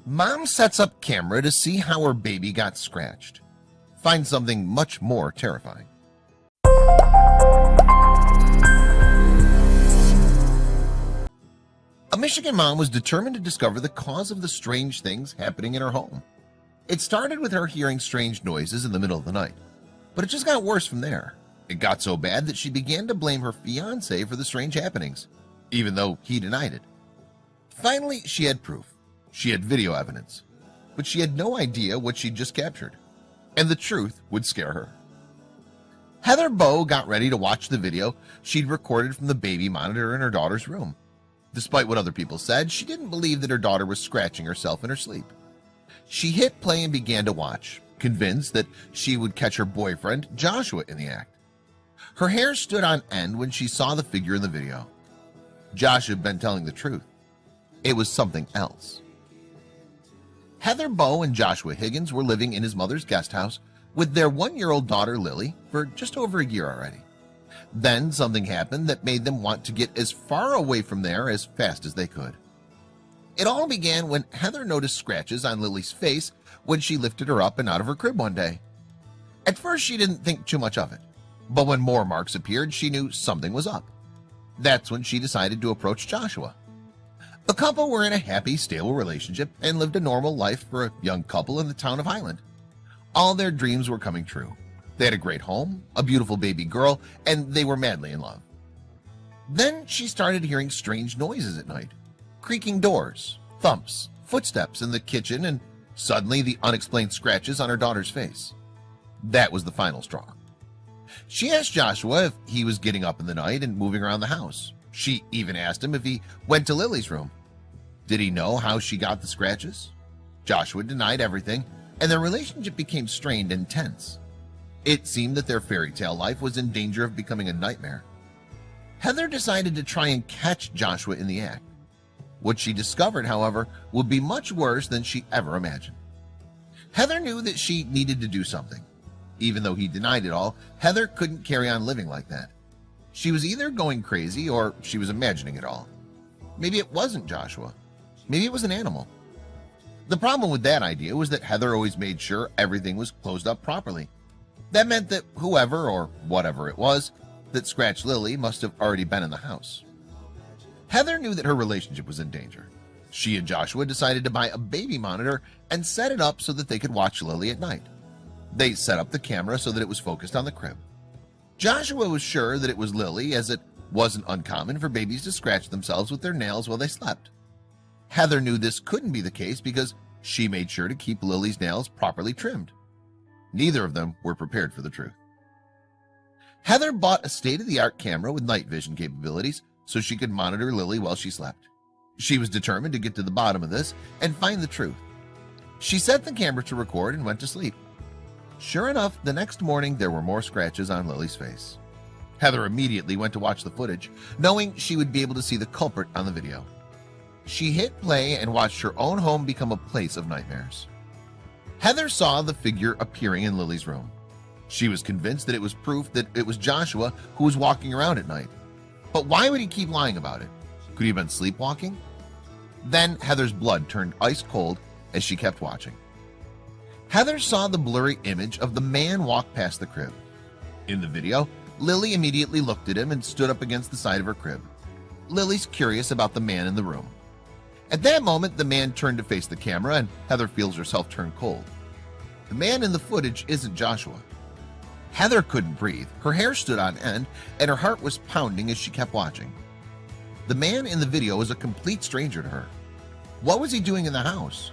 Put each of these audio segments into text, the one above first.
Mom sets up camera to see how her baby got scratched. Finds something much more terrifying. A Michigan mom was determined to discover the cause of the strange things happening in her home. It started with her hearing strange noises in the middle of the night, but it just got worse from there. It got so bad that she began to blame her fiance for the strange happenings, even though he denied it. Finally, she had proof. She had video evidence, but she had no idea what she'd just captured, and the truth would scare her. Heather Bow got ready to watch the video she'd recorded from the baby monitor in her daughter's room. Despite what other people said, she didn't believe that her daughter was scratching herself in her sleep. She hit play and began to watch, convinced that she would catch her boyfriend, Joshua, in the act. Her hair stood on end when she saw the figure in the video. Josh had been telling the truth. It was something else. Heather Bow and Joshua Higgins were living in his mother's guest house with their 1-year-old daughter Lily for just over a year already. Then something happened that made them want to get as far away from there as fast as they could. It all began when Heather noticed scratches on Lily's face when she lifted her up and out of her crib one day. At first she didn't think too much of it, but when more marks appeared, she knew something was up. That's when she decided to approach Joshua. The couple were in a happy, stable relationship and lived a normal life for a young couple in the town of Highland. All their dreams were coming true. They had a great home, a beautiful baby girl, and they were madly in love. Then she started hearing strange noises at night, creaking doors, thumps, footsteps in the kitchen, and suddenly the unexplained scratches on her daughter's face. That was the final straw. She asked Joshua if he was getting up in the night and moving around the house. She even asked him if he went to Lily's room. Did he know how she got the scratches? Joshua denied everything, and their relationship became strained and tense. It seemed that their fairy tale life was in danger of becoming a nightmare. Heather decided to try and catch Joshua in the act. What she discovered, however, would be much worse than she ever imagined. Heather knew that she needed to do something. Even though he denied it all, Heather couldn't carry on living like that. She was either going crazy or she was imagining it all. Maybe it wasn't Joshua. Maybe it was an animal. The problem with that idea was that Heather always made sure everything was closed up properly. That meant that whoever or whatever it was that scratched Lily must have already been in the house. Heather knew that her relationship was in danger. She and Joshua decided to buy a baby monitor and set it up so that they could watch Lily at night. They set up the camera so that it was focused on the crib. Joshua was sure that it was Lily, as it wasn't uncommon for babies to scratch themselves with their nails while they slept. Heather knew this couldn't be the case because she made sure to keep Lily's nails properly trimmed. Neither of them were prepared for the truth. Heather bought a state-of-the-art camera with night vision capabilities so she could monitor Lily while she slept. She was determined to get to the bottom of this and find the truth. She set the camera to record and went to sleep. Sure enough, the next morning there were more scratches on Lily's face. Heather immediately went to watch the footage, knowing she would be able to see the culprit on the video. She hit play and watched her own home become a place of nightmares. Heather saw the figure appearing in Lily's room. She was convinced that it was proof that it was Joshua who was walking around at night. But why would he keep lying about it? Could he have been sleepwalking? Then Heather's blood turned ice cold as she kept watching. Heather saw the blurry image of the man walk past the crib. In the video, Lily immediately looked at him and stood up against the side of her crib. Lily's curious about the man in the room. At that moment, the man turned to face the camera and Heather feels herself turn cold. The man in the footage isn't Joshua. Heather couldn't breathe, her hair stood on end, and her heart was pounding as she kept watching. The man in the video was a complete stranger to her. What was he doing in the house?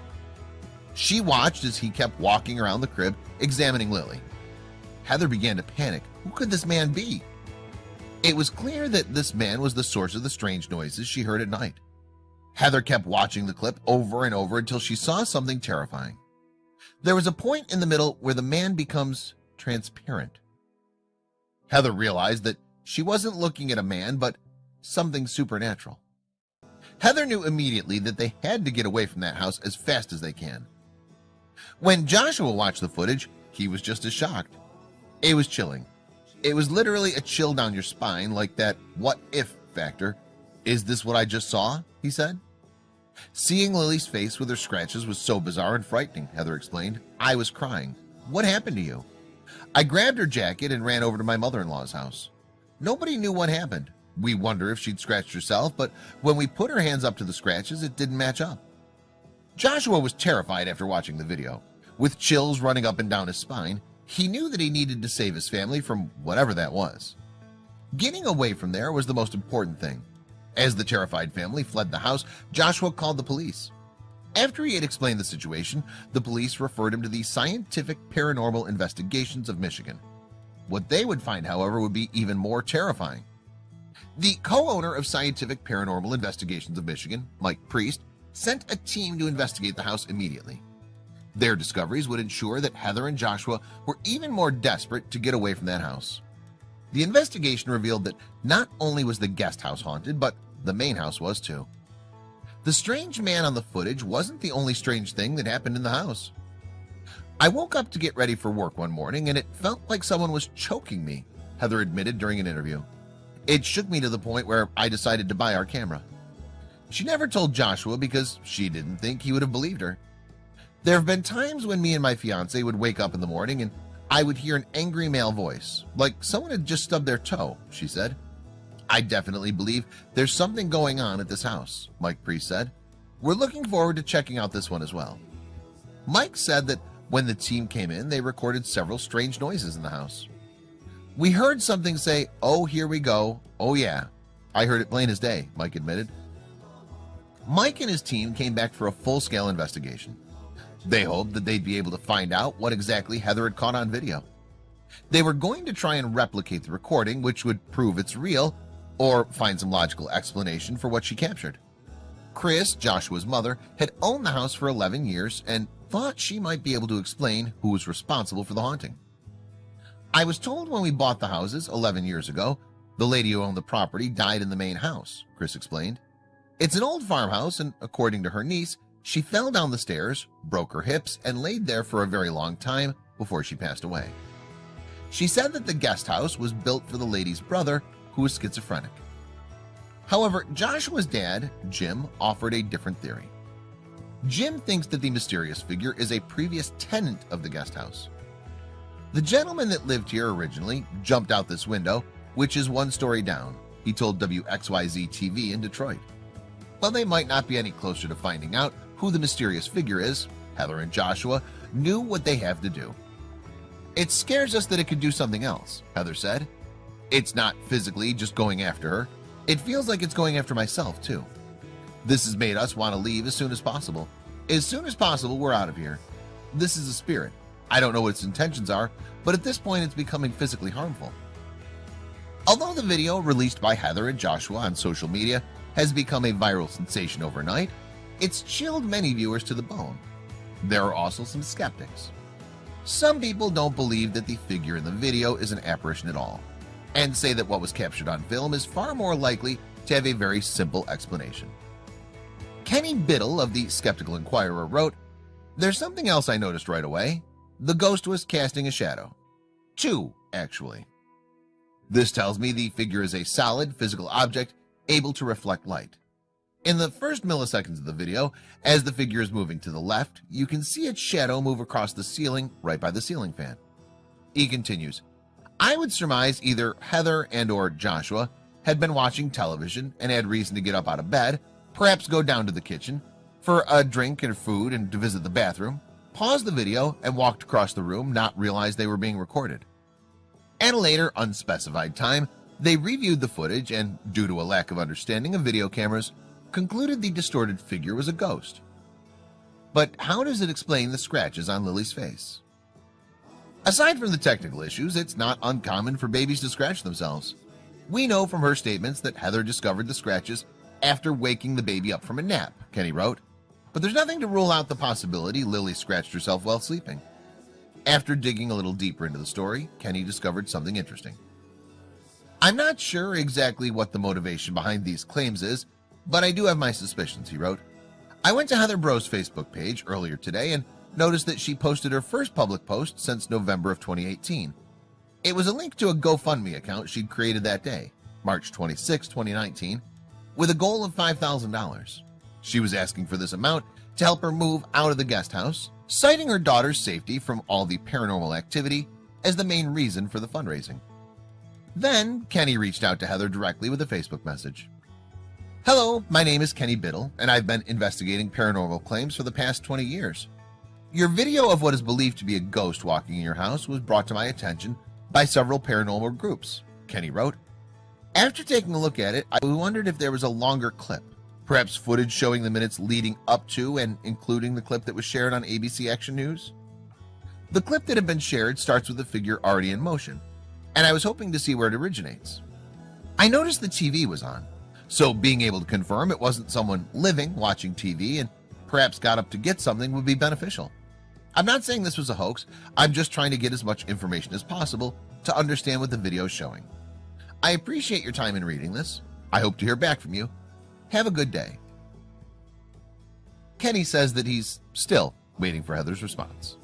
She watched as he kept walking around the crib, examining Lily. Heather began to panic. Who could this man be? It was clear that this man was the source of the strange noises she heard at night. Heather kept watching the clip over and over until she saw something terrifying. There was a point in the middle where the man becomes transparent. Heather realized that she wasn't looking at a man, but something supernatural. Heather knew immediately that they had to get away from that house as fast as they can. When Joshua watched the footage, he was just as shocked. It was chilling. It was literally a chill down your spine, like that what if factor. Is this what I just saw? He said. Seeing Lily's face with her scratches was so bizarre and frightening, Heather explained. I was crying. What happened to you? I grabbed her jacket and ran over to my mother-in-law's house. Nobody knew what happened. We wondered if she'd scratched herself, but when we put her hands up to the scratches, it didn't match up. Joshua was terrified after watching the video. With chills running up and down his spine, he knew that he needed to save his family from whatever that was. Getting away from there was the most important thing. As the terrified family fled the house, Joshua called the police. After he had explained the situation, the police referred him to the Scientific Paranormal Investigations of Michigan. What they would find, however, would be even more terrifying. The co-owner of Scientific Paranormal Investigations of Michigan, Mike Priest, sent a team to investigate the house immediately. Their discoveries would ensure that Heather and Joshua were even more desperate to get away from that house. The investigation revealed that not only was the guest house haunted, but the main house was too. The strange man on the footage wasn't the only strange thing that happened in the house. I woke up to get ready for work one morning and it felt like someone was choking me, Heather admitted during an interview. It shook me to the point where I decided to buy our camera. She never told Joshua because she didn't think he would have believed her. There have been times when me and my fiance would wake up in the morning and I would hear an angry male voice, like someone had just stubbed their toe, she said. I definitely believe there's something going on at this house, Mike Priest said. We're looking forward to checking out this one as well. Mike said that when the team came in, they recorded several strange noises in the house. We heard something say, "Oh, here we go. Oh yeah." I heard it plain as day, Mike admitted. Mike and his team came back for a full-scale investigation. They hoped that they'd be able to find out what exactly Heather had caught on video. They were going to try and replicate the recording, which would prove it's real, or find some logical explanation for what she captured. Chris, Joshua's mother, had owned the house for 11 years and thought she might be able to explain who was responsible for the haunting. I was told when we bought the houses 11 years ago, the lady who owned the property died in the main house, Chris explained. It's an old farmhouse, and according to her niece, she fell down the stairs, broke her hips, and laid there for a very long time before she passed away. She said that the guest house was built for the lady's brother, who was schizophrenic. However, Joshua's dad, Jim, offered a different theory. Jim thinks that the mysterious figure is a previous tenant of the guest house. The gentleman that lived here originally jumped out this window, which is one story down, he told WXYZ TV in Detroit. While they might not be any closer to finding out who the mysterious figure is, Heather and Joshua knew what they have to do. It scares us that it could do something else, Heather said. It's not physically just going after her. It feels like it's going after myself too. This has made us want to leave as soon as possible. As soon as possible, we're out of here. This is a spirit. I don't know what its intentions are, but at this point it's becoming physically harmful. Although the video released by Heather and Joshua on social media has become a viral sensation overnight, it's chilled many viewers to the bone. There are also some skeptics. Some people don't believe that the figure in the video is an apparition at all, and say that what was captured on film is far more likely to have a very simple explanation. Kenny Biddle of the Skeptical Inquirer wrote, "There's something else I noticed right away. The ghost was casting a shadow. 2, actually. This tells me the figure is a solid physical object able to reflect light. In the first milliseconds of the video, as the figure is moving to the left, you can see its shadow move across the ceiling right by the ceiling fan." He continues, "I would surmise either Heather and or Joshua had been watching television and had reason to get up out of bed, perhaps go down to the kitchen for a drink and food and to visit the bathroom, paused the video and walked across the room, not realize they were being recorded. At a later unspecified time, they reviewed the footage and, due to a lack of understanding of video cameras, concluded the distorted figure was a ghost." But how does it explain the scratches on Lily's face? Aside from the technical issues, it's not uncommon for babies to scratch themselves. We know from her statements that Heather discovered the scratches after waking the baby up from a nap, Kenny wrote, but there's nothing to rule out the possibility Lily scratched herself while sleeping. After digging a little deeper into the story, Kenny discovered something interesting. "I'm not sure exactly what the motivation behind these claims is, but I do have my suspicions," he wrote. "I went to Heather Bro's Facebook page earlier today and noticed that she posted her first public post since November of 2018. It was a link to a GoFundMe account she'd created that day, March 26, 2019, with a goal of $5,000. She was asking for this amount to help her move out of the guest house, citing her daughter's safety from all the paranormal activity as the main reason for the fundraising. Then Kenny reached out to Heather directly with a Facebook message. "Hello, my name is Kenny Biddle, and I've been investigating paranormal claims for the past 20 years. Your video of what is believed to be a ghost walking in your house was brought to my attention by several paranormal groups," Kenny wrote. "After taking a look at it, I wondered if there was a longer clip, perhaps footage showing the minutes leading up to and including the clip that was shared on ABC Action News. The clip that had been shared starts with a figure already in motion, and I was hoping to see where it originates. I noticed the TV was on, so being able to confirm it wasn't someone living watching TV and perhaps got up to get something would be beneficial. I'm not saying this was a hoax. I'm just trying to get as much information as possible to understand what the video is showing. I appreciate your time in reading this. I hope to hear back from you. Have a good day." Kenny says that he's still waiting for Heather's response.